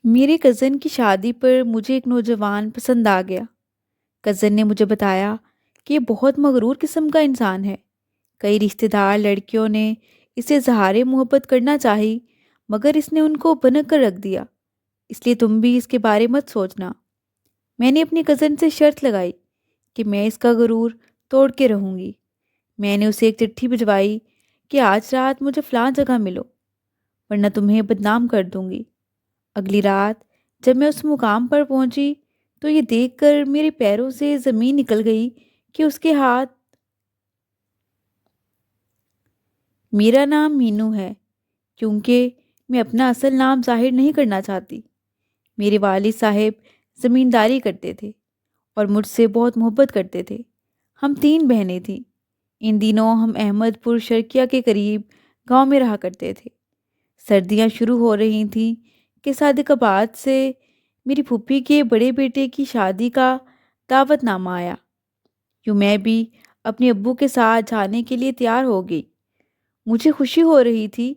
میرے کزن کی شادی پر مجھے ایک نوجوان پسند آ گیا۔ کزن نے مجھے بتایا کہ یہ بہت مغرور قسم کا انسان ہے۔ کئی رشتہ دار لڑکیوں نے اسے اظہار محبت کرنا چاہی، مگر اس نے ان کو بنک کر رکھ دیا۔ اس لیے تم بھی اس کے بارے مت سوچنا۔ میں نے اپنی کزن سے شرط لگائی کہ میں اس کا غرور توڑ کے رہوں گی۔ میں نے اسے ایک چٹھی بھجوائی کہ آج رات مجھے فلاں جگہ ملو، ورنہ تمہیں بدنام کر دوں گی۔ اگلی رات جب میں اس مقام پر پہنچی تو یہ دیکھ کر میرے پیروں سے زمین نکل گئی کہ اس کے ہاتھ میرا نام مینو ہے، کیونکہ میں اپنا اصل نام ظاہر نہیں کرنا چاہتی۔ میرے والد صاحب زمینداری کرتے تھے اور مجھ سے بہت محبت کرتے تھے۔ ہم 3 بہنیں تھیں۔ ان دنوں ہم احمد پور شرقیہ کے قریب گاؤں میں رہا کرتے تھے۔ سردیاں شروع ہو رہی تھیں کہ صادق آباد سے میری پھوپھی کے بڑے بیٹے کی شادی کا دعوت نامہ آیا۔ یوں میں بھی اپنے ابو کے ساتھ جانے کے لیے تیار ہو گئی۔ مجھے خوشی ہو رہی تھی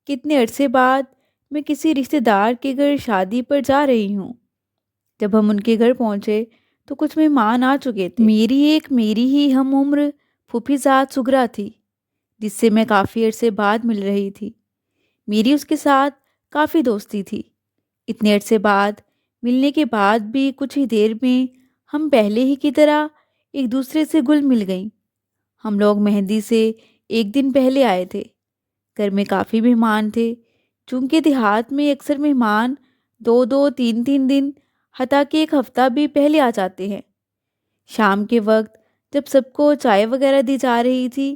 کہ اتنے عرصے بعد میں کسی رشتہ دار کے گھر شادی پر جا رہی ہوں۔ جب ہم ان کے گھر پہنچے تو کچھ مہمان آ چکے تھے۔ میری ہی ہم عمر پھوپھی ذات سگرا تھی، جس سے میں کافی عرصے بعد مل رہی تھی۔ میری اس کے ساتھ کافی دوستی تھی۔ اتنے عرصے بعد ملنے کے بعد بھی کچھ ہی دیر میں ہم پہلے ہی کی طرح ایک دوسرے سے گل مل گئیں۔ ہم لوگ مہندی سے ایک دن پہلے آئے تھے۔ گھر میں کافی مہمان تھے، چونکہ دیہات میں اکثر مہمان 2 3 دن حتیٰ کہ ایک ہفتہ بھی پہلے آ جاتے ہیں۔ شام کے وقت جب سب کو چائے وغیرہ دی جا رہی تھی،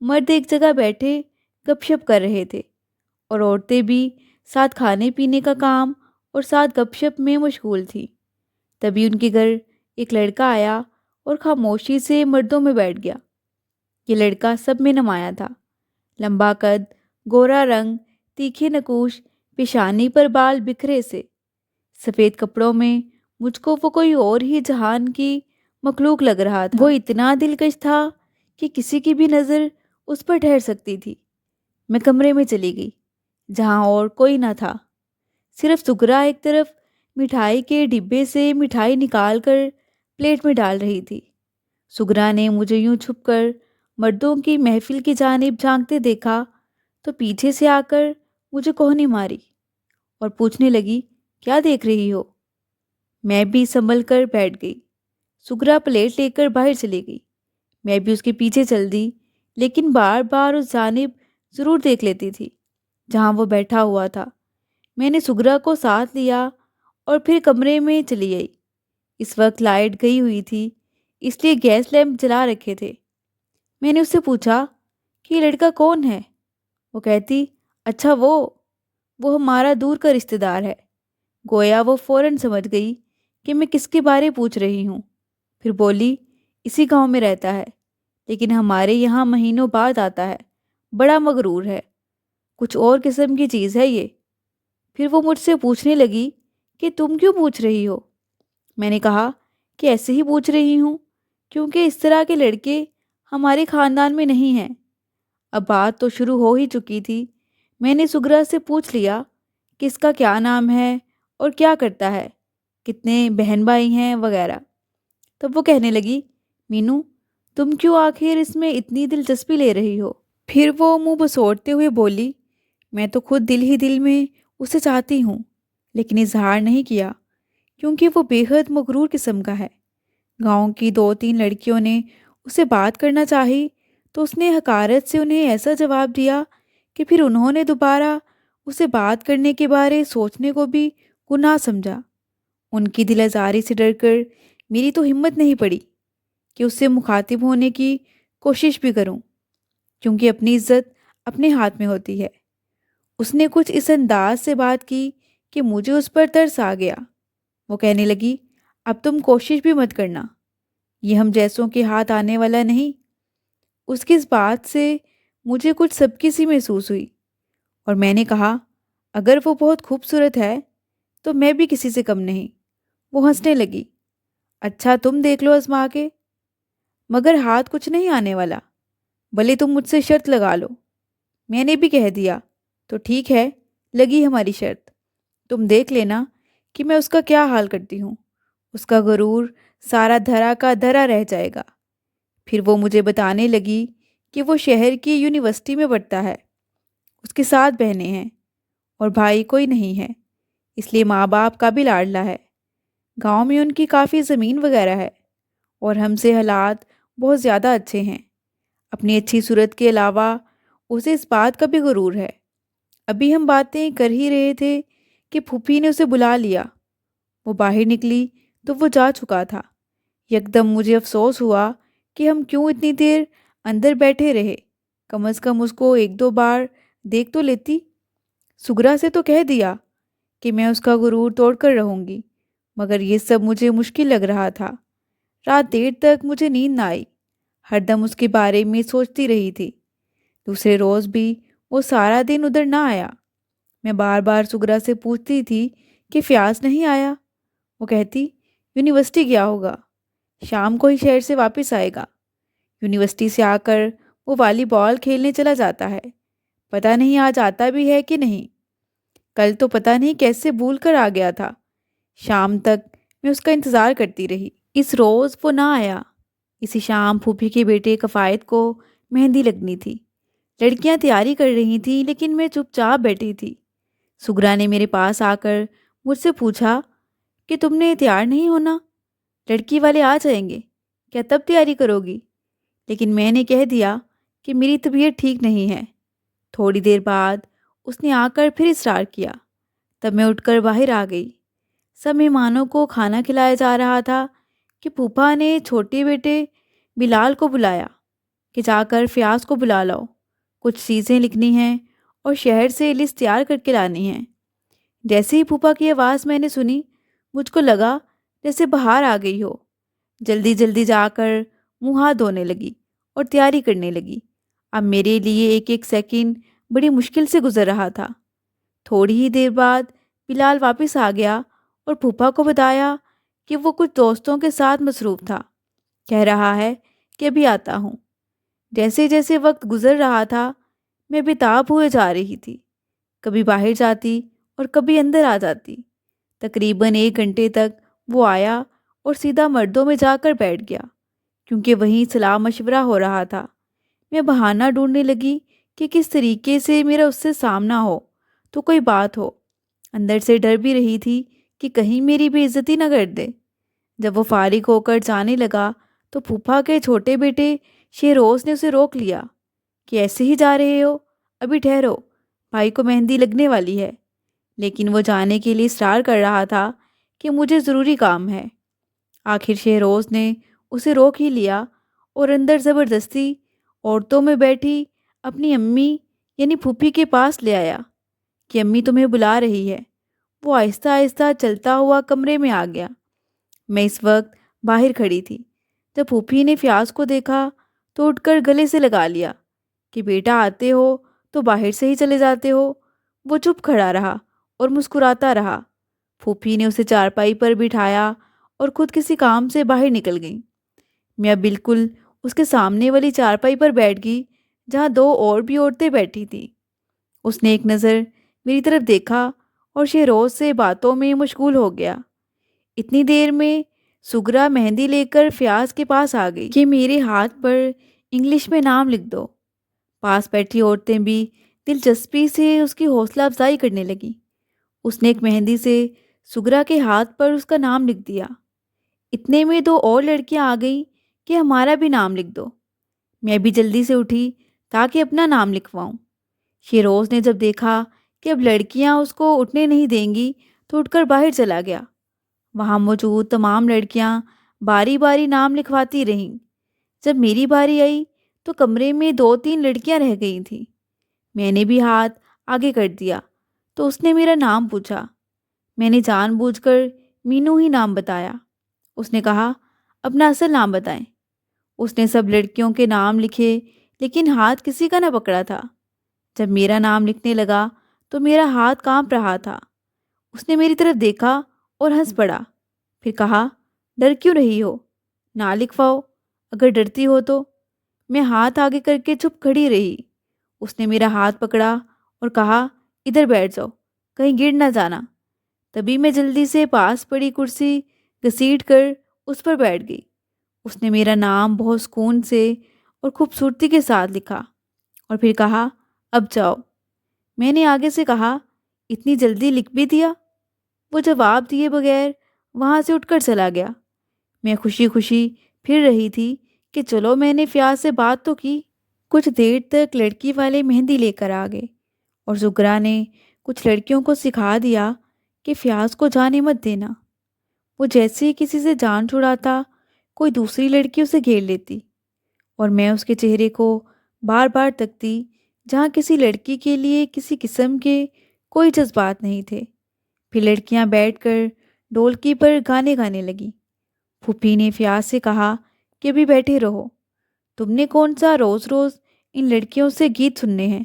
مرد ایک جگہ بیٹھے گپ شپ کر رہے تھے اور عورتیں بھی ساتھ کھانے پینے کا کام اور ساتھ گپ شپ میں مشغول تھیں۔ تبھی ان کے گھر ایک لڑکا آیا اور خاموشی سے مردوں میں بیٹھ گیا۔ یہ لڑکا سب میں نمایاں تھا۔ لمبا قد، گورا رنگ، تیکھے نکوش، پیشانی پر بال بکھرے سے، سفید کپڑوں میں مجھ کو وہ کوئی اور ہی جہان کی مخلوق لگ رہا تھا۔ وہ اتنا دلکش تھا کہ کسی کی بھی نظر اس پر ٹھہر سکتی تھی۔ میں کمرے میں چلی گئی جہاں اور کوئی نہ تھا، صرف سگرا ایک طرف مٹھائی کے ڈبے سے مٹھائی نکال کر پلیٹ میں ڈال رہی تھی۔ سگرا نے مجھے یوں چھپ کر مردوں کی محفل کی جانب جھانکتے دیکھا تو پیچھے سے آ کر مجھے کوہنی ماری اور پوچھنے لگی، کیا دیکھ رہی ہو؟ میں بھی سنبھل کر بیٹھ گئی۔ سگرا پلیٹ لے کر باہر چلی گئی۔ میں بھی اس کے پیچھے چل دی، لیکن بار بار اس جانب ضرور دیکھ لیتی تھی جہاں وہ بیٹھا ہوا تھا۔ میں نے سگرا کو ساتھ لیا اور پھر کمرے میں چلی آئی۔ اس وقت لائٹ گئی ہوئی تھی، اس لیے گیس لیمپ جلا رکھے تھے۔ میں نے اس سے پوچھا کہ یہ لڑکا کون ہے؟ وہ کہتی، اچھا وہ ہمارا دور کا رشتہ دار ہے۔ گویا وہ فوراً سمجھ گئی کہ میں کس کے بارے پوچھ رہی ہوں۔ پھر بولی، اسی گاؤں میں رہتا ہے، لیکن ہمارے یہاں مہینوں بعد آتا ہے۔ بڑا مغرور ہے، کچھ اور قسم کی چیز ہے یہ۔ پھر وہ مجھ سے پوچھنے لگی کہ تم کیوں پوچھ رہی ہو؟ میں نے کہا کہ ایسے ہی پوچھ رہی ہوں، کیونکہ اس طرح کے لڑکے ہمارے خاندان میں نہیں ہیں۔ اب بات تو شروع ہو ہی چکی تھی۔ میں نے سگرا سے پوچھ لیا کہ اس کا کیا نام ہے اور کیا کرتا ہے، کتنے بہن بھائی ہیں وغیرہ۔ تب وہ کہنے لگی، مینو، تم کیوں آخر اس میں اتنی دلچسپی لے رہی ہو؟ پھر وہ منہ بسوڑتے ہوئے بولی، میں تو خود دل ہی دل میں اسے چاہتی ہوں، لیکن اظہار نہیں کیا کیونکہ وہ بے حد مغرور قسم کا ہے۔ گاؤں کی 2 3 لڑکیوں نے اسے بات کرنا چاہی تو اس نے حقارت سے انہیں ایسا جواب دیا کہ پھر انہوں نے دوبارہ اسے بات کرنے کے بارے سوچنے کو بھی گناہ سمجھا۔ ان کی دل آزاری سے ڈر کر میری تو ہمت نہیں پڑی کہ اس سے مخاطب ہونے کی کوشش بھی کروں، کیونکہ اپنی عزت اپنے ہاتھ میں ہوتی ہے۔ اس نے کچھ اس انداز سے بات کی کہ مجھے اس پر ترس آ گیا۔ وہ کہنے لگی، اب تم کوشش بھی مت کرنا، یہ ہم جیسوں کے ہاتھ آنے والا نہیں۔ اس کی اس بات سے مجھے کچھ سبکی سی محسوس ہوئی اور میں نے کہا، اگر وہ بہت خوبصورت ہے تو میں بھی کسی سے کم نہیں۔ وہ ہنسنے لگی، اچھا تم دیکھ لو آزما کے، مگر ہاتھ کچھ نہیں آنے والا، بھلے تم مجھ سے شرط لگا لو۔ میں نے بھی کہہ دیا، تو ٹھیک ہے، لگی ہماری شرط، تم دیکھ لینا کہ میں اس کا کیا حال کرتی ہوں۔ اس کا غرور سارا دھرا کا دھرا رہ جائے گا۔ پھر وہ مجھے بتانے لگی کہ وہ شہر کی یونیورسٹی میں پڑھتا ہے، اس کے 7 بہنیں ہیں اور بھائی کوئی نہیں ہے، اس لیے ماں باپ کا بھی لاڈلا ہے۔ گاؤں میں ان کی کافی زمین وغیرہ ہے اور ہم سے حالات بہت زیادہ اچھے ہیں۔ اپنی اچھی صورت کے علاوہ اسے اس بات کا بھی غرور ہے۔ ابھی ہم باتیں کر ہی رہے تھے کہ پھوپھی نے اسے بلا لیا۔ وہ باہر نکلی تو وہ جا چکا تھا۔ یکدم مجھے افسوس ہوا کہ ہم کیوں اتنی دیر اندر بیٹھے رہے، کم از کم اس کو 1-2 بار دیکھ تو لیتی۔ سگرا سے تو کہہ دیا کہ میں اس کا غرور توڑ کر رہوں گی، مگر یہ سب مجھے مشکل لگ رہا تھا۔ رات دیر تک مجھے نیند نہ آئی، ہر دم اس کے بارے میں سوچتی رہی تھی۔ دوسرے روز بھی وہ سارا دن ادھر نہ آیا۔ میں بار بار سگرا سے پوچھتی تھی کہ فیاض نہیں آیا۔ وہ کہتی یونیورسٹی گیا ہوگا، شام کو ہی شہر سے واپس آئے گا۔ یونیورسٹی سے آ کر وہ والی بال کھیلنے چلا جاتا ہے، پتہ نہیں آج آتا بھی ہے کہ نہیں۔ کل تو پتہ نہیں کیسے بھول کر آ گیا تھا۔ شام تک میں اس کا انتظار کرتی رہی۔ اس روز وہ نہ آیا۔ اسی شام پھوپھی کے بیٹے کفایت کو مہندی لگنی تھی۔ لڑکیاں تیاری کر رہی تھیں لیکن میں چپ چاپ بیٹھی تھی۔ سگرا نے میرے پاس آ کر مجھ سے پوچھا کہ تم نے تیار نہیں ہونا، لڑکی والے آ جائیں گے، کیا تب تیاری کرو گی؟ لیکن میں نے کہہ دیا کہ میری طبیعت ٹھیک نہیں ہے۔ تھوڑی دیر بعد اس نے آ کر پھر اصرار کیا، تب میں اٹھ کر باہر آ گئی۔ سب مہمانوں کو کھانا کھلایا جا رہا تھا کہ پھوپھا نے چھوٹے بیٹے بلال کو بلایا کہ جا کر فیاض کو بلا لاؤ، کچھ چیزیں لکھنی ہیں اور شہر سے لسٹ تیار کر کے لانی ہے۔ جیسے ہی پھوپھا کی آواز میں نے سنی، مجھ کو لگا جیسے بہار آ گئی ہو۔ جلدی جلدی جا کر منہ ہاتھ دھونے لگی اور تیاری کرنے لگی۔ اب میرے لیے ایک ایک سیکنڈ بڑی مشکل سے گزر رہا تھا۔ تھوڑی ہی دیر بعد بلال واپس آ گیا اور پھوپھا کو بتایا کہ وہ کچھ دوستوں کے ساتھ مصروف تھا، کہہ رہا ہے کہ ابھی آتا ہوں۔ جیسے جیسے وقت گزر رہا تھا میں بےتاب ہوئے جا رہی تھی، کبھی باہر جاتی اور کبھی اندر آ جاتی۔ تقریباً 1 گھنٹے تک وہ آیا اور سیدھا مردوں میں جا کر بیٹھ گیا، کیونکہ وہیں صلاح مشورہ ہو رہا تھا۔ میں بہانہ ڈھونڈنے لگی کہ کس طریقے سے میرا اس سے سامنا ہو تو کوئی بات ہو۔ اندر سے ڈر بھی رہی تھی کہ کہیں میری بے عزتی نہ کر دے۔ جب وہ فارغ ہو کر جانے لگا تو پھوپھا کے چھوٹے بیٹے شہروز نے اسے روک لیا کہ ایسے ہی جا رہے ہو، ابھی ٹھہرو، بھائی کو مہندی لگنے والی ہے۔ لیکن وہ جانے کے لیے اصرار کر رہا تھا کہ مجھے ضروری کام ہے۔ آخر شہروز نے اسے روک ہی لیا اور اندر زبردستی عورتوں میں بیٹھی اپنی امی یعنی پھوپھی کے پاس لے آیا کہ امی تمہیں بلا رہی ہے۔ وہ آہستہ آہستہ چلتا ہوا کمرے میں آ گیا۔ میں اس وقت باہر کھڑی تھی۔ جب پھوپھی نے فیاض کو دیکھا تو اٹھ کر گلے سے لگا لیا کہ بیٹا آتے ہو تو باہر سے ہی چلے جاتے ہو۔ وہ چپ کھڑا رہا اور مسکراتا رہا۔ پھوپھی نے اسے چارپائی پر بٹھایا اور خود کسی کام سے باہر نکل گئی۔ میں اب بالکل اس کے سامنے والی چارپائی پر بیٹھ گئی جہاں 2 اور بھی عورتیں بیٹھی تھیں۔ اس نے ایک نظر میری طرف دیکھا اور شہروز سے باتوں میں مشغول ہو گیا۔ اتنی دیر میں سگرا مہندی لے کر فیاض کے پاس آ گئی کہ میرے ہاتھ پر انگلش میں نام لکھ دو۔ پاس بیٹھی عورتیں بھی دلچسپی سے اس کی حوصلہ افزائی کرنے لگیں۔ اس نے ایک مہندی سے سگرا کے ہاتھ پر اس کا نام لکھ دیا۔ اتنے میں 2 اور لڑکیاں آ گئیں کہ ہمارا بھی نام لکھ دو۔ میں بھی جلدی سے اٹھی تاکہ اپنا نام لکھواؤں۔ شہروز نے جب دیکھا کہ اب لڑکیاں اس کو اٹھنے نہیں دیں گی تو اٹھ کر باہر چلا گیا۔ وہاں موجود تمام لڑکیاں باری باری نام لکھواتی رہیں۔ جب میری باری آئی تو کمرے میں 2-3 لڑکیاں رہ گئی تھیں۔ میں نے بھی ہاتھ آگے کر دیا تو اس نے میرا نام پوچھا۔ میں نے جان بوجھ کر مینو ہی نام بتایا۔ اس نے کہا اپنا اصل نام بتائیں۔ اس نے سب لڑکیوں کے نام لکھے لیکن ہاتھ کسی کا نہ پکڑا تھا۔ جب میرا نام لکھنے لگا تو میرا ہاتھ کانپ رہا تھا۔ اس نے میری طرف دیکھا اور ہنس پڑا، پھر کہا ڈر کیوں رہی ہو، نہ لکھواؤ اگر ڈرتی ہو تو۔ میں ہاتھ آگے کر کے چپ کھڑی رہی۔ اس نے میرا ہاتھ پکڑا اور کہا ادھر بیٹھ جاؤ، کہیں گر نہ جانا۔ تبھی میں جلدی سے پاس پڑی کرسی گھسیٹ کر اس پر بیٹھ گئی۔ اس نے میرا نام بہت سکون سے اور خوبصورتی کے ساتھ لکھا اور پھر کہا، اب جاؤ۔ میں نے آگے سے کہا، اتنی جلدی لکھ بھی دیا؟ وہ جواب دیے بغیر وہاں سے اٹھ کر چلا گیا۔ میں خوشی خوشی پھر رہی تھی کہ چلو میں نے فیاض سے بات تو کی۔ کچھ دیر تک لڑکی والے مہندی لے کر آ گئے اور زگرا نے کچھ لڑکیوں کو سکھا دیا کہ فیاض کو جانے مت دینا۔ وہ جیسے ہی کسی سے جان چھڑاتا کوئی دوسری لڑکی اسے گھیر لیتی اور میں اس کے چہرے کو بار بار تکتی جہاں کسی لڑکی کے لیے کسی قسم کے کوئی جذبات نہیں تھے۔ پھر لڑکیاں بیٹھ کر ڈھولکی پر گانے گانے لگیں۔ پھوپھی نے فیاض سے کہا کہ ابھی بیٹھے رہو، تم نے کون سا روز روز ان لڑکیوں سے گیت سننے ہیں؟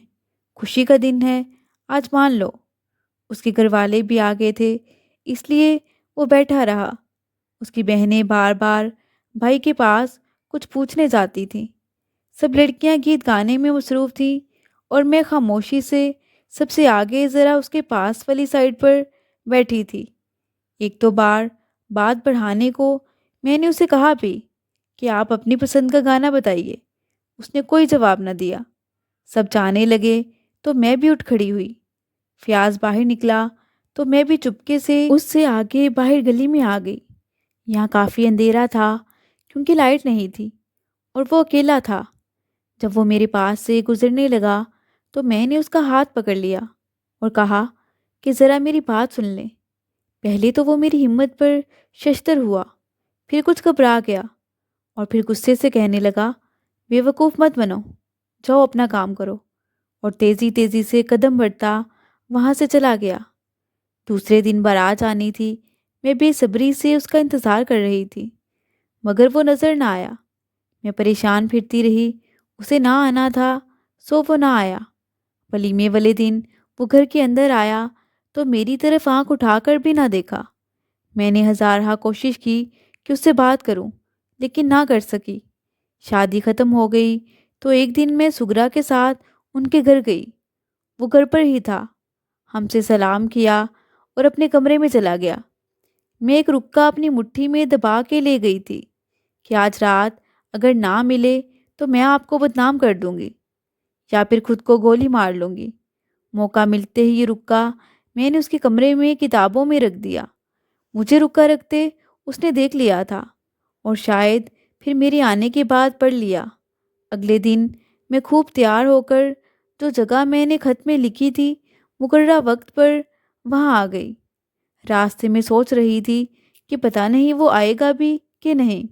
خوشی کا دن ہے، آج مان لو۔ اس کے گھر والے بھی آ گئے تھے، اس لیے وہ بیٹھا رہا۔ اس کی بہنیں بار بار بھائی کے پاس کچھ پوچھنے جاتی تھیں۔ سب لڑکیاں گیت گانے میں مصروف تھیں اور میں خاموشی سے سب سے آگے ذرا اس کے پاس والی سائڈ پر بیٹھی تھی۔ ایک دو بار بات بڑھانے کو میں نے اسے کہا بھی کہ آپ اپنی پسند کا گانا بتائیے۔ اس نے کوئی جواب نہ دیا۔ سب جانے لگے تو میں بھی اٹھ کھڑی ہوئی۔ فیاض باہر نکلا تو میں بھی چپکے سے اس سے آگے باہر گلی میں آ گئی۔ یہاں کافی اندھیرا تھا کیونکہ لائٹ نہیں تھی اور وہ اکیلا تھا۔ جب وہ میرے پاس سے گزرنے لگا تو میں نے اس کا ہاتھ پکڑ لیا اور کہا کہ ذرا میری بات سن لیں۔ پہلے تو وہ میری ہمت پر ششدر ہوا، پھر کچھ گھبرا گیا اور پھر غصے سے کہنے لگا، بے وقوف مت بنو، جاؤ اپنا کام کرو، اور تیزی تیزی سے قدم بڑھتا وہاں سے چلا گیا۔ دوسرے دن بارات آنی تھی۔ میں بے صبری سے اس کا انتظار کر رہی تھی مگر وہ نظر نہ آیا۔ میں پریشان پھرتی رہی، اسے نہ آنا تھا سو وہ نہ آیا۔ ولیمے والے دن وہ گھر کے اندر آیا تو میری طرف آنکھ اٹھا کر بھی نہ دیکھا۔ میں نے ہزارہا کوشش کی کہ اس سے بات کروں لیکن نہ کر سکی۔ شادی ختم ہو گئی تو ایک دن میں سگرا کے ساتھ ان کے گھر گئی۔ وہ گھر پر ہی تھا، ہم سے سلام کیا اور اپنے کمرے میں چلا گیا۔ میں ایک رکا اپنی مٹھی میں دبا کے لے گئی تھی کہ آج رات اگر نہ ملے تو میں آپ کو بدنام کر دوں گی یا پھر خود کو گولی مار لوں گی۔ موقع ملتے ہی یہ رکا میں نے اس کے کمرے میں کتابوں میں رکھ دیا۔ مجھے رکا رکھتے اس نے دیکھ لیا تھا اور شاید پھر میرے آنے کے بعد پڑھ لیا۔ اگلے دن میں خوب تیار ہو کر جو جگہ میں نے خط میں لکھی تھی مقررہ وقت پر وہاں آ گئی۔ راستے میں سوچ رہی تھی کہ پتہ نہیں وہ آئے گا بھی کہ نہیں۔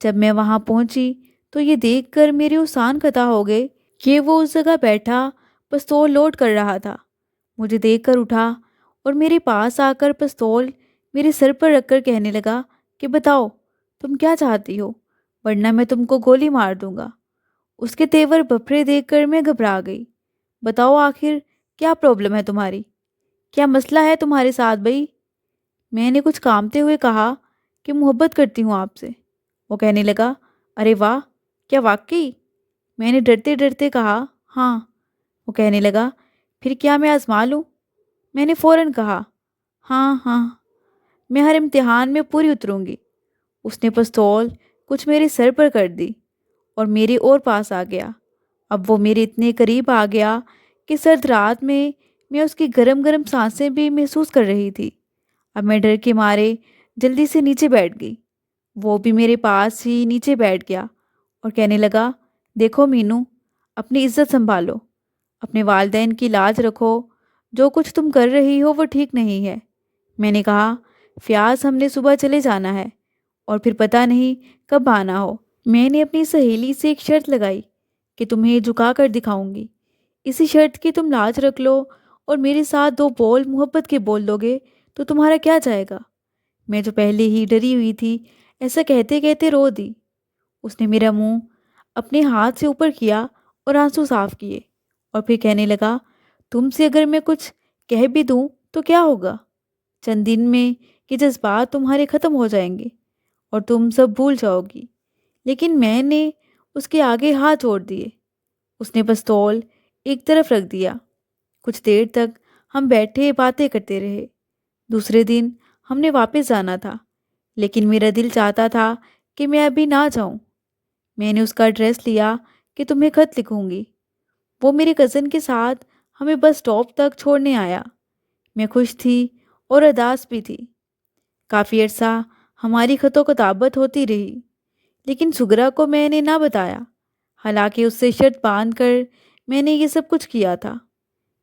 جب میں وہاں پہنچی تو یہ دیکھ کر میرے اوسان قطع ہو گئے کہ وہ اس جگہ بیٹھا پستول لوڈ کر رہا تھا۔ مجھے دیکھ کر اٹھا اور میرے پاس آ کر پستول میرے سر پر رکھ کر کہنے لگا کہ بتاؤ تم کیا چاہتی ہو ورنہ میں تم کو گولی مار دوں گا۔ اس کے تیور بپھرے دیکھ کر میں گھبرا گئی۔ بتاؤ آخر کیا پرابلم ہے تمہاری؟ کیا مسئلہ ہے تمہارے ساتھ بھائی؟ میں نے کچھ کانپتے ہوئے کہا کہ محبت کرتی ہوں آپ سے۔ وہ کہنے لگا، ارے واہ، کیا واقعی؟ میں نے ڈرتے ڈرتے کہا، ہاں۔ وہ کہنے لگا، پھر کیا میں آزما لوں؟ میں نے فوراً کہا، ہاں ہاں، میں ہر امتحان میں پوری اتروں گی۔ اس نے پستول کچھ میرے سر پر کر دی اور میرے اور پاس آ گیا۔ اب وہ میرے اتنے قریب آ گیا کہ سرد رات میں اس کی گرم گرم سانسیں بھی محسوس کر رہی تھی۔ اب میں ڈر کے مارے جلدی سے نیچے بیٹھ گئی۔ وہ بھی میرے پاس ہی نیچے بیٹھ گیا اور کہنے لگا، دیکھو مینو، اپنی عزت سنبھالو، اپنے والدین کی لاج رکھو، جو کچھ تم کر رہی ہو وہ ٹھیک نہیں ہے۔ میں نے کہا، فیاض ہم نے صبح چلے جانا ہے اور پھر پتہ نہیں کب آنا ہو۔ میں نے اپنی سہیلی سے ایک شرط لگائی کہ تمہیں جھکا کر دکھاؤں گی۔ اسی شرط کی تم لاج رکھ لو اور میرے ساتھ دو بول محبت کے بول دو گے تو تمہارا کیا جائے گا؟ میں جو پہلے ہی ڈری ہوئی تھی ایسا کہتے کہتے رو دی۔ اس نے میرا منہ اپنے ہاتھ سے اوپر کیا اور آنسو صاف کیے اور پھر کہنے لگا، تم سے اگر میں کچھ کہہ بھی دوں تو کیا ہوگا؟ چند دن میں یہ جذبات تمہارے ختم ہو جائیں گے اور تم سب بھول جاؤ گی۔ لیکن میں نے اس کے آگے ہاتھ جوڑ دیے۔ اس نے پستول ایک طرف رکھ دیا۔ کچھ دیر تک ہم بیٹھے باتیں کرتے رہے۔ دوسرے دن ہم نے واپس جانا تھا، لیکن میرا دل چاہتا تھا کہ میں ابھی نہ جاؤں۔ میں نے اس کا ایڈریس لیا کہ تمہیں خط لکھوں گی۔ وہ میرے کزن کے ساتھ ہمیں بس اسٹاپ تک چھوڑنے آیا۔ میں خوش تھی اور اداس بھی تھی۔ کافی عرصہ ہماری خط و کتابت ہوتی رہی، لیکن سگرا کو میں نے نہ بتایا، حالانکہ اس سے شرط باندھ کر میں نے یہ سب کچھ کیا تھا۔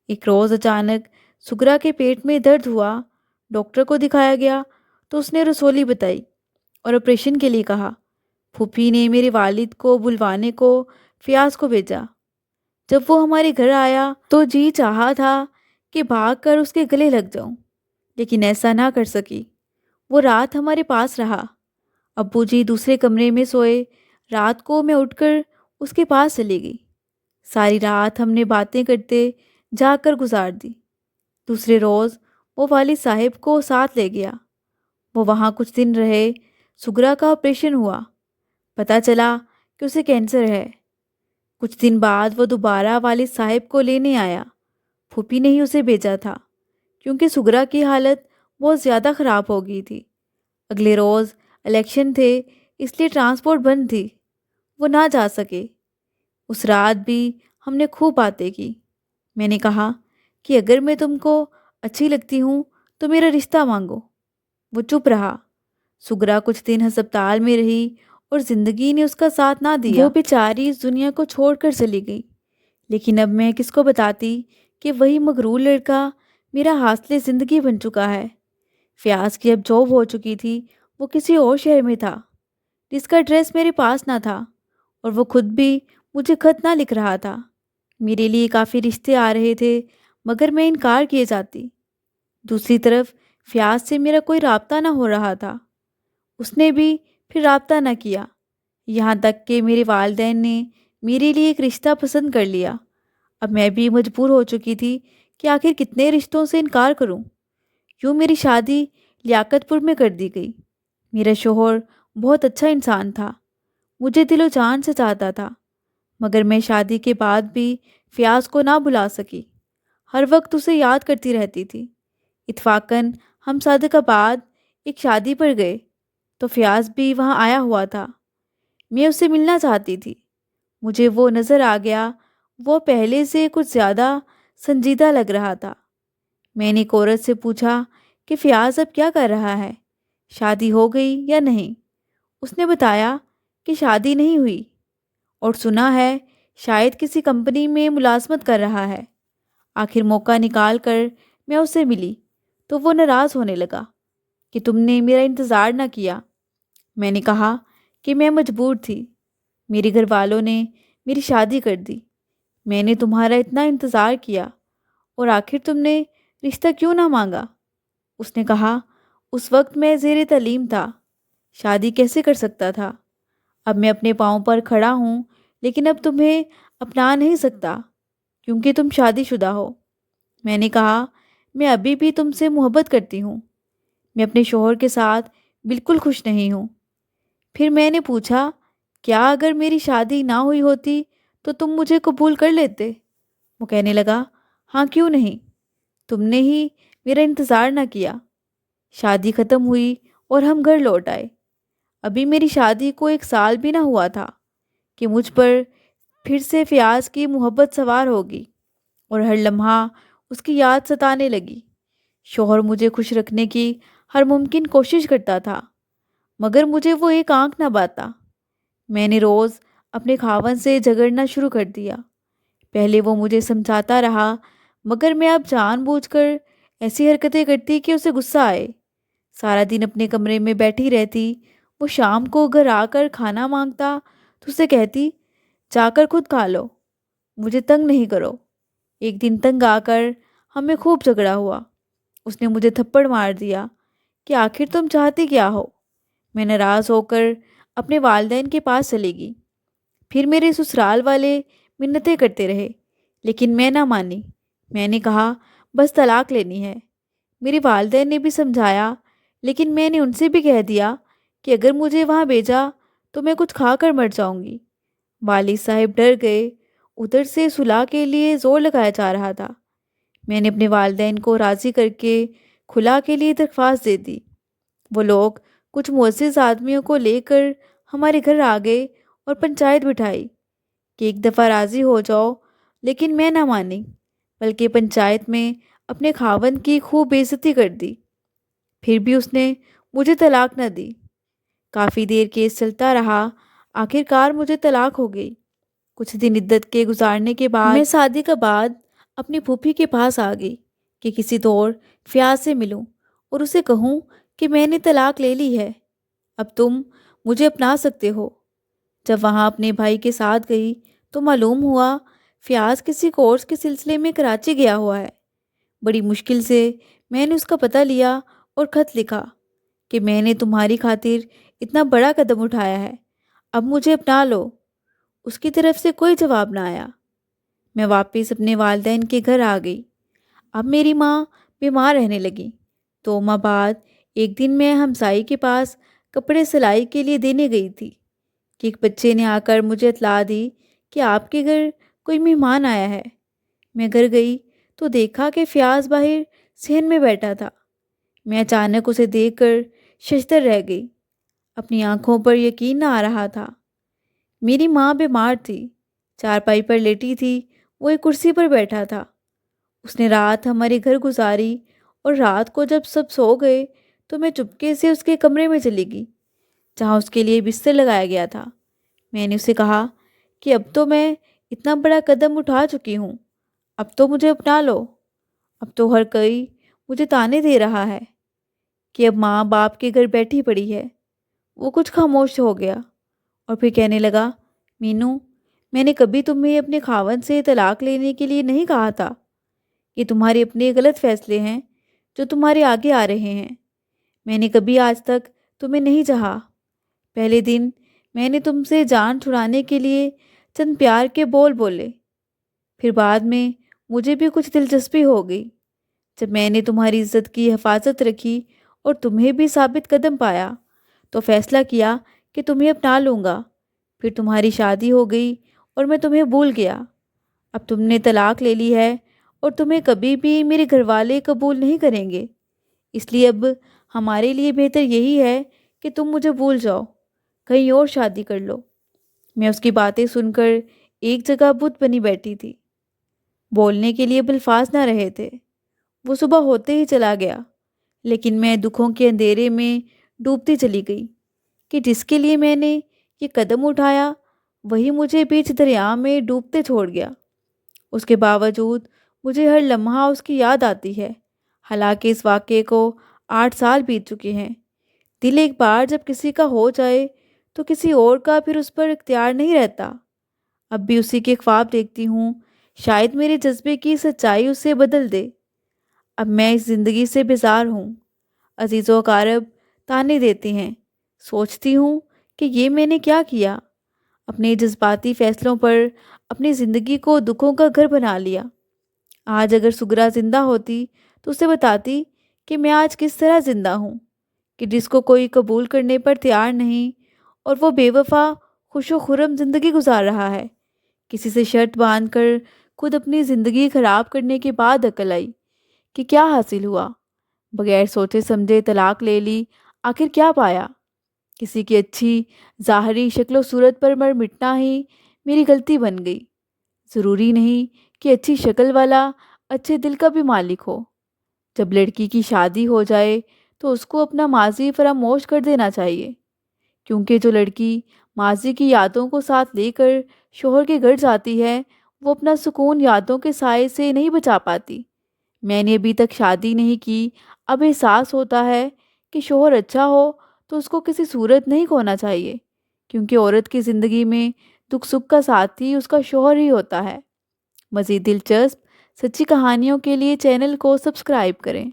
ایک روز اچانک سگرا کے پیٹ میں درد ہوا۔ ڈاکٹر کو دکھایا گیا تو اس نے رسولی بتائی اور آپریشن کے لیے کہا۔ پھوپھی نے میرے والد کو بلوانے کو فیاض کو بھیجا۔ جب وہ ہمارے گھر آیا تو جی چاہا تھا کہ بھاگ کر اس کے گلے لگ جاؤں، لیکن ایسا نہ کر سکی۔ وہ رات ہمارے پاس رہا۔ ابو جی دوسرے کمرے میں سوئے۔ رات کو میں اٹھ کر اس کے پاس چلی گئی۔ ساری رات ہم نے باتیں کرتے جا کر گزار دی۔ دوسرے روز وہ والد صاحب کو ساتھ لے گیا۔ وہ وہاں کچھ دن رہے۔ سگرا کا آپریشن ہوا۔ پتہ چلا کہ اسے کینسر ہے۔ کچھ دن بعد وہ دوبارہ والد صاحب کو لینے آیا۔ پھوپھی نے ہی اسے بھیجا تھا، کیونکہ سگرا کی حالت بہت زیادہ خراب ہو گئی تھی۔ اگلے روز الیکشن تھے، اس لیے ٹرانسپورٹ بند تھی۔ وہ نہ جا سکے۔ اس رات بھی ہم نے خوب باتیں کی۔ میں نے کہا کہ اگر میں تم کو اچھی لگتی ہوں تو میرا رشتہ مانگو۔ وہ چپ رہا۔ سگرا کچھ دن ہسپتال میں رہی اور زندگی نے اس کا ساتھ نہ دیا۔ وہ بیچاری اس دنیا کو چھوڑ کر چلی گئی، لیکن اب میں کس کو بتاتی کہ وہی مغرور لڑکا میرا حاصل زندگی بن چکا ہے۔ فیاض کی اب جاب ہو چکی تھی۔ وہ کسی اور شہر میں تھا جس کا ایڈریس میرے پاس نہ تھا، اور وہ خود بھی مجھے خط نہ لکھ رہا تھا۔ میرے لیے کافی رشتے آ رہے تھے، مگر میں انکار کیے جاتی۔ دوسری طرف فیاض سے میرا کوئی رابطہ نہ ہو رہا تھا۔ اس نے بھی پھر رابطہ نہ کیا، یہاں تک کہ میرے والدین نے میرے لیے ایک رشتہ پسند کر لیا۔ اب میں بھی مجبور ہو چکی تھی کہ آخر کتنے رشتوں سے انکار کروں۔ یوں میری شادی لیاقت پور میں کر دی گئی۔ میرا شوہر بہت اچھا انسان تھا، مجھے دل و جان سے چاہتا تھا، مگر میں شادی کے بعد بھی فیاض کو نہ بلا سکی۔ ہر وقت اسے یاد کرتی رہتی تھی۔ اتفاقاً ہم صادق آباد ایک شادی پر گئے تو فیاض بھی وہاں آیا ہوا تھا۔ میں اسے ملنا چاہتی تھی۔ مجھے وہ نظر آ گیا۔ وہ پہلے سے کچھ زیادہ سنجیدہ لگ رہا تھا۔ میں نے ایک عورت سے پوچھا کہ فیاض اب کیا کر رہا ہے، شادی ہو گئی یا نہیں؟ اس نے بتایا کہ شادی نہیں ہوئی، اور سنا ہے شاید کسی کمپنی میں ملازمت کر رہا ہے۔ آخر موقع نکال کر میں اس سے ملی تو وہ ناراض ہونے لگا کہ تم نے میرا انتظار نہ کیا۔ میں نے کہا کہ میں مجبور تھی، میرے گھر والوں نے میری شادی کر دی۔ میں نے تمہارا اتنا انتظار کیا، اور آخر تم نے رشتہ کیوں نہ مانگا؟ اس نے کہا اس وقت میں زیر تعلیم تھا، شادی کیسے کر سکتا تھا؟ اب میں اپنے پاؤں پر کھڑا ہوں، لیکن اب تمہیں اپنا نہیں سکتا کیونکہ تم شادی شدہ ہو۔ میں نے کہا میں ابھی بھی تم سے محبت کرتی ہوں، میں اپنے شوہر کے ساتھ بالکل خوش نہیں ہوں۔ پھر میں نے پوچھا کیا اگر میری شادی نہ ہوئی ہوتی تو تم مجھے قبول کر لیتے؟ وہ کہنے لگا ہاں کیوں نہیں، تم نے ہی میرا انتظار نہ کیا۔ شادی ختم ہوئی اور ہم گھر لوٹ آئے۔ ابھی میری شادی کو 1 سال بھی نہ ہوا تھا کہ مجھ پر پھر سے فیاض کی محبت سوار ہوگی، اور ہر لمحہ اس کی یاد ستانے لگی۔ شوہر مجھے خوش رکھنے کی ہر ممکن کوشش کرتا تھا، مگر مجھے وہ ایک آنکھ نہ باتا۔ میں نے روز اپنے خاوند سے جھگڑنا شروع کر دیا۔ پہلے وہ مجھے سمجھاتا رہا، مگر میں اب جان بوجھ کر ایسی حرکتیں کرتی کہ اسے غصہ آئے۔ سارا دن اپنے کمرے میں بیٹھی رہتی۔ وہ شام کو گھر آ کر کھانا مانگتا تو اسے کہتی جا کر خود کھا لو، مجھے تنگ نہیں کرو۔ ایک دن تنگ آ کر ہمیں خوب جھگڑا ہوا۔ اس نے مجھے تھپڑ مار دیا کہ آخر تم چاہتی کیا ہو؟ میں ناراض ہو کر اپنے والدین کے پاس چلی گئی۔ پھر میرے سسرال والے منتیں کرتے رہے، لیکن میں نہ مانی۔ میں نے کہا بس طلاق لینی ہے۔ میرے والدین نے بھی سمجھایا، لیکن میں نے ان سے بھی کہہ دیا کہ اگر مجھے وہاں بھیجا تو میں کچھ کھا کر مر جاؤں گی۔ والد صاحب ڈر گئے۔ ادھر سے صلح کے لیے زور لگایا جا رہا تھا۔ میں نے اپنے والدین کو راضی کر کے خلا کے لیے درخواست دے دی۔ وہ لوگ کچھ معزز آدمیوں کو لے کر ہمارے گھر آ گئے اور پنچایت بٹھائی کہ ایک دفعہ راضی ہو جاؤ، لیکن میں نہ مانی، بلکہ پنچایت میں اپنے خاوند کی خوب بے عزتی کر دی۔ پھر بھی اس نے مجھے طلاق نہ دی۔ کافی دیر کیس چلتا رہا، آخر کار مجھے طلاق ہو گئی۔ کچھ دن عدت کے گزارنے کے بعد میں شادی کے بعد اپنی پھوپھی کے پاس آ گئی کہ کسی طور فیاض سے ملوں اور اسے کہوں کہ میں نے طلاق لے لی ہے، اب تم مجھے اپنا سکتے ہو۔ جب وہاں اپنے بھائی کے ساتھ گئی تو معلوم ہوا فیاض کسی کورس کے سلسلے میں کراچی گیا ہوا ہے۔ بڑی مشکل سے میں نے اس کا پتہ لیا اور خط لکھا کہ میں نے تمہاری خاطر اتنا بڑا قدم اٹھایا ہے، اب مجھے اپنا لو۔ اس کی طرف سے کوئی جواب نہ آیا۔ میں واپس اپنے والدین کے گھر آ گئی۔ اب میری ماں بیمار رہنے لگی۔ 2 ماہ بعد ایک دن میں ہمسائی کے پاس کپڑے سلائی کے لیے دینے گئی تھی کہ ایک بچے نے آ کر مجھے اطلاع دی کہ آپ کے گھر کوئی مہمان آیا ہے۔ میں گھر گئی تو دیکھا کہ فیاض باہر صحن میں بیٹھا تھا۔ میں اچانک اسے دیکھ کر ششدر رہ گئی۔ اپنی آنکھوں پر یقین نہ آ رہا تھا۔ میری ماں بیمار تھی، چارپائی پر لیٹی تھی، وہ ایک کرسی پر بیٹھا تھا۔ اس نے رات ہمارے گھر گزاری اور رات کو جب سب سو گئے تو میں چپکے سے اس کے کمرے میں چلی گئی جہاں اس کے لیے بستر لگایا گیا تھا۔ میں نے اسے کہا کہ اب تو میں اتنا بڑا قدم اٹھا چکی ہوں، اب تو مجھے اپنا لو۔ اب تو ہر کوئی مجھے تانے دے رہا ہے کہ اب ماں باپ کے گھر بیٹھی پڑی ہے۔ وہ کچھ خاموش ہو گیا اور پھر کہنے لگا، مینو، میں نے کبھی تمہیں اپنے خاوند سے طلاق لینے کے لیے نہیں کہا تھا؟ یہ تمہارے اپنے غلط فیصلے ہیں جو تمہارے آگے آ رہے ہیں۔ میں نے کبھی آج تک تمہیں نہیں چاہا۔ پہلے دن میں نے تم سے جان چھڑانے کے لیے چند پیار کے بول بولے، پھر بعد میں مجھے بھی کچھ دلچسپی ہو گئی۔ جب میں نے تمہاری عزت کی حفاظت رکھی اور تمہیں بھی ثابت قدم پایا تو فیصلہ کیا کہ تمہیں اپنا لوں گا۔ پھر تمہاری شادی ہو گئی اور میں تمہیں بھول گیا۔ اب تم نے طلاق لے لی ہے اور تمہیں کبھی بھی میرے گھر والے قبول نہیں کریں گے، اس لیے اب ہمارے لیے بہتر یہی ہے کہ تم مجھے بھول جاؤ، کہیں اور شادی کر لو۔ میں اس کی باتیں سن کر ایک جگہ بت بنی بیٹھی تھی۔ بولنے کے لیے الفاظ نہ رہے تھے۔ وہ صبح ہوتے ہی چلا گیا، لیکن میں دکھوں کے اندھیرے میں ڈوبتی چلی گئی کہ جس کے لیے میں نے یہ قدم اٹھایا وہی مجھے بیچ دریا میں ڈوبتے چھوڑ گیا۔ اس کے باوجود مجھے ہر لمحہ اس کی یاد آتی ہے، حالانکہ اس واقعے کو 8 سال بیت چکے ہیں۔ دل ایک بار جب کسی کا ہو جائے تو کسی اور کا پھر اس پر اختیار نہیں رہتا۔ اب بھی اسی کے خواب دیکھتی ہوں، شاید میرے جذبے کی سچائی اسے بدل دے۔ اب میں اس زندگی سے بیزار ہوں۔ عزیز و اقارب تانے دیتے ہیں، سوچتی ہوں کہ یہ میں نے کیا کیا، اپنے جذباتی فیصلوں پر اپنی زندگی کو دکھوں کا گھر بنا لیا۔ آج اگر سگرا زندہ ہوتی تو اسے بتاتی کہ میں آج کس طرح زندہ ہوں، کہ جس کو کوئی قبول کرنے پر تیار نہیں اور وہ بے وفا خوش و خرم زندگی گزار رہا ہے۔ کسی سے شرط باندھ کر خود اپنی زندگی خراب کرنے کے بعد عقل آئی کہ کیا حاصل ہوا، بغیر سوچے سمجھے طلاق لے لی، آخر کیا پایا؟ کسی کی اچھی ظاہری شکل و صورت پر مر مٹنا ہی میری غلطی بن گئی۔ ضروری نہیں کہ اچھی شکل والا اچھے دل کا بھی مالک ہو۔ جب لڑکی کی شادی ہو جائے تو اس کو اپنا ماضی فراموش کر دینا چاہیے، کیونکہ جو لڑکی ماضی کی یادوں کو ساتھ لے کر شوہر کے گھر جاتی ہے وہ اپنا سکون یادوں کے سائے سے نہیں بچا پاتی۔ میں نے ابھی تک شادی نہیں کی، اب احساس ہوتا ہے کہ شوہر اچھا ہو تو اس کو کسی صورت نہیں کھونا چاہیے، کیونکہ عورت کی زندگی میں دکھ سکھ کا ساتھی اس کا شوہر ہی ہوتا ہے۔ مزید دلچسپ سچی کہانیوں کے لیے چینل کو سبسکرائب کریں۔